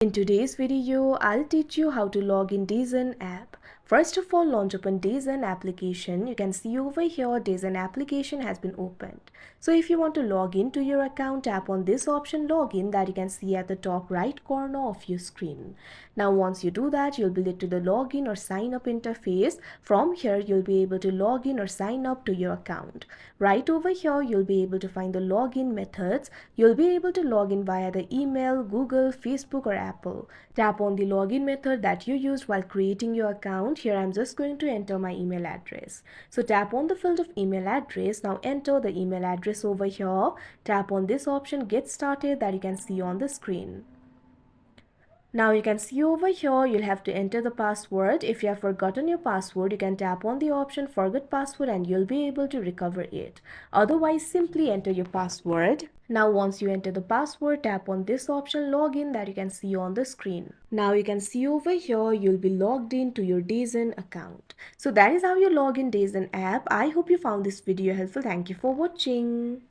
In today's video, I'll teach you how to log in DAZN app. First of all, launch open DAZN application. You can see over here DAZN application has been opened. So if you want to log into your account, tap on this option login that you can see at the top right corner of your screen. Now once you do that, you'll be led to the login or sign up interface. From here, you'll be able to log in or sign up to your account. Right over here, you'll be able to find the login methods. You'll be able to log in via the email, Google, Facebook or Apple. Tap on the login method that you used while creating your account. Here I'm just going to enter my email address. So tap on the field of email address. Now enter the email address over here. Tap on this option get started that you can see on the screen. Now you can see over here, you'll have to enter the password. If you have forgotten your password, you can tap on the option forget password and you'll be able to recover it. Otherwise, simply enter your password. Now once you enter the password, tap on this option login that you can see on the screen. Now you can see over here, you'll be logged in to your DAZN account. So that is how you log in DAZN app. I hope you found this video helpful. Thank you for watching.